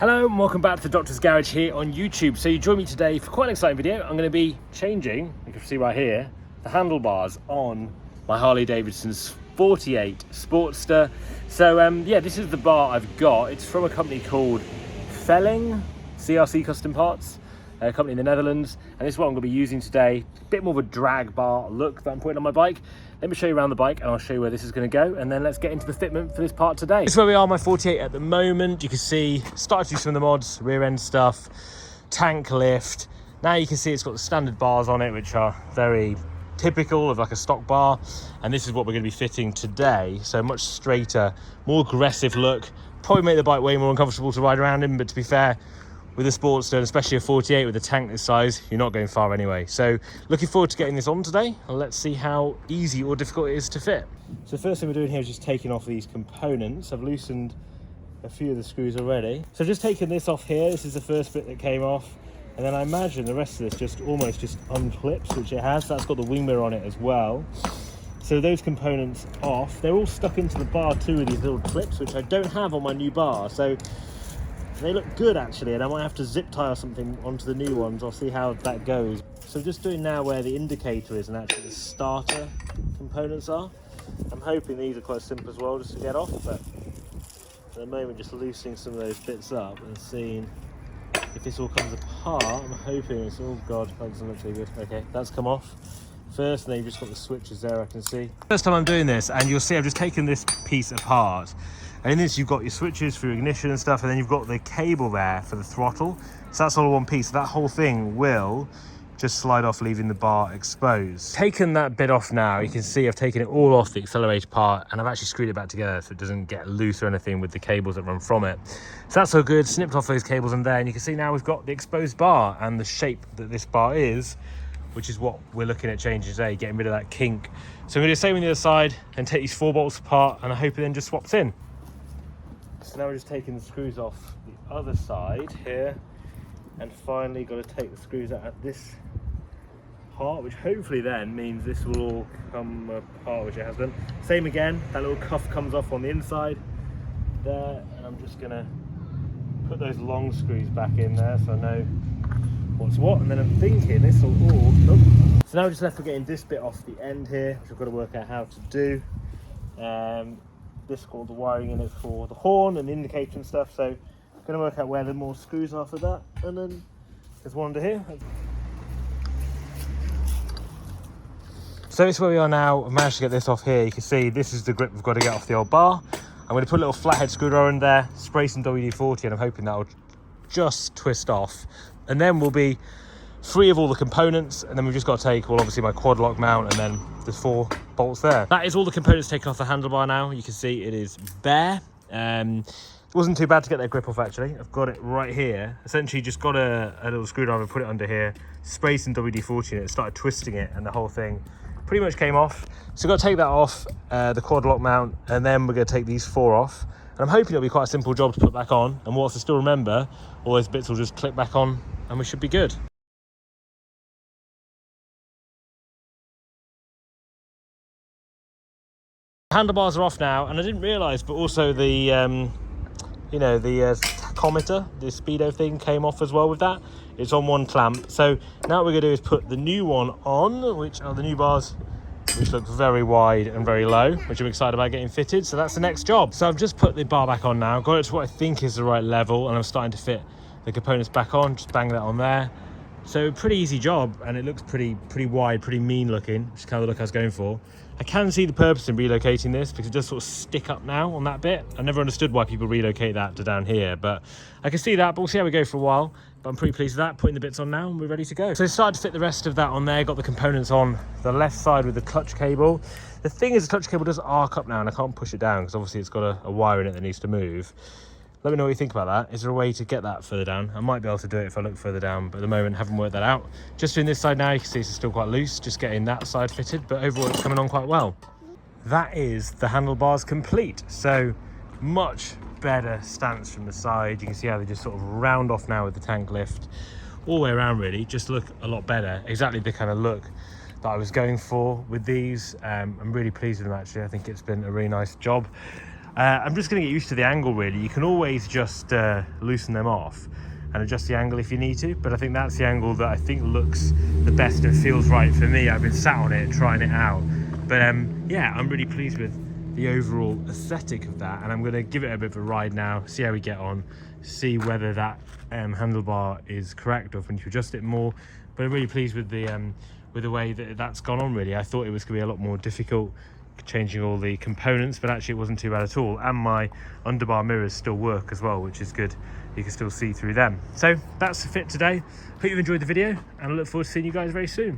Hello and welcome back to the Doctor's Garage here on YouTube. So you join me today for quite an exciting video. I'm going to be changing, you can see right here, the handlebars on my Harley Davidson 48 Sportster. So yeah, this is the bar I've got. It's from a company called Felling CRC Custom Parts, a company in the Netherlands, and this is what I'm going to be using today. A bit more of a drag bar look that I'm putting on my bike. Let me show you around the bike and I'll show you where this is going to go, and then let's get into the fitment for this part today. This is where we are on my 48 at the moment. You can see, started to do some of the mods, rear end stuff, tank lift. Now you can see it's got the standard bars on it, which are very typical of like a stock bar, and this is what we're going to be fitting today. So much straighter, more aggressive look. Probably make the bike way more uncomfortable to ride around in, but to be fair, with a Sportster, and especially a 48 with a tank this size, you're not going far anyway. So looking forward to getting this on today, and let's see how easy or difficult it is to fit. So the first thing we're doing here is just taking off these components. I've loosened a few of the screws already. So just taking this off here, this is the first bit that came off, and then I imagine the rest of this just almost just unclips, which it has. That's got the wing mirror on it as well. So those components off, they're all stuck into the bar too with these little clips, which I don't have on my new bar. So they look good actually, and I might have to zip tie or something onto the new ones. I'll see how that goes. So just doing now where the indicator is and actually the starter components are. I'm hoping these are quite simple as well just to get off, but at the moment just loosening some of those bits up and seeing if this all comes apart. I'm hoping it's, oh god, that doesn't look too good. Okay, that's come off first, and then you've just got the switches there, I can see. First time I'm doing this, and you'll see I've just taken this piece apart. And in this you've got your switches for your ignition and stuff, and then you've got the cable there for the throttle. So that's all in one piece. So that whole thing will just slide off, leaving the bar exposed. Taken that bit off now, you can see I've taken it all off the accelerator part, and I've actually screwed it back together so it doesn't get loose or anything with the cables that run from it. So that's all good. Snipped off those cables in there, and you can see now we've got the exposed bar and the shape that this bar is, which is what we're looking at changing today, getting rid of that kink. So I'm going to do the same on the other side and take these 4 bolts apart, and I hope it then just swaps in. So now we're just taking the screws off the other side here, and finally got to take the screws out at this part, which hopefully then means this will all come apart, which it has done. Same again, that little cuff comes off on the inside there, and I'm just going to put those long screws back in there so I know what's what, and then I'm thinking this will all... Oh. So now we're just left with getting this bit off the end here, which I've got to work out how to do. This called the wiring in it for the horn and the indicator and stuff, so I'm going to work out where the more screws are for that, and then there's one under here. So this is where we are now. I've managed to get this off here. You can see this is the grip we've got to get off the old bar. I'm going to put a little flathead screwdriver in there, spray some WD-40, and I'm hoping that will just twist off, and then we'll be free of all the components. And then we've just got to take, well, obviously my quad lock mount, and then there's 4 bolts there. That is all the components taken off the handlebar now. You can see it is bare. It wasn't too bad to get that grip off actually. I've got it right here. Essentially just got a little screwdriver, put it under here, spray some WD-40 in it, started twisting it, and the whole thing pretty much came off. So we've got to take that off, the quad lock mount, and then we're going to take these 4 off. And I'm hoping it'll be quite a simple job to put back on, and whilst I still remember, all those bits will just click back on and we should be good. Handlebars are off now, and I didn't realise, but also the you know, the tachometer, the speedo thing came off as well with that. It's on one clamp. So now what we're going to do is put the new one on, which are the new bars, which look very wide and very low, which I'm excited about getting fitted. So that's the next job. So I've just put the bar back on now, got it to what I think is the right level, and I'm starting to fit the components back on, just bang that on there. So pretty easy job, and it looks pretty wide, pretty mean looking, which is kind of the look I was going for. I can see the purpose in relocating this because it does sort of stick up now on that bit. I never understood why people relocate that to down here, but I can see that, but we'll see how we go for a while. But I'm pretty pleased with that, putting the bits on now, and we're ready to go. So I started to fit the rest of that on there, got the components on the left side with the clutch cable. The thing is, the clutch cable does arc up now, and I can't push it down because obviously it's got a wire in it that needs to move. Let me know what you think about that. Is there a way to get that further down? I might be able to do it if I look further down, but at the moment haven't worked that out. Just doing this side now, you can see it's still quite loose, just getting that side fitted, but overall it's coming on quite well. That is the handlebars complete. So much better stance from the side. You can see how they just sort of round off now with the tank lift. All the way around really, just look a lot better. Exactly the kind of look that I was going for with these. I'm really pleased with them actually. I think it's been a really nice job. I'm just going to get used to the angle really. You can always just loosen them off and adjust the angle if you need to, but I think that's the angle that I think looks the best and feels right for me. I've been sat on it trying it out, but yeah, I'm really pleased with the overall aesthetic of that, and I'm going to give it a bit of a ride now, see how we get on, see whether that handlebar is correct or if we need to adjust it more. But I'm really pleased with the way that that's gone on really. I thought it was going to be a lot more difficult changing all the components, but actually it wasn't too bad at all, and my underbar mirrors still work as well, which is good. You can still see through them. So that's the fit today. Hope you've enjoyed the video, and I look forward to seeing you guys very soon.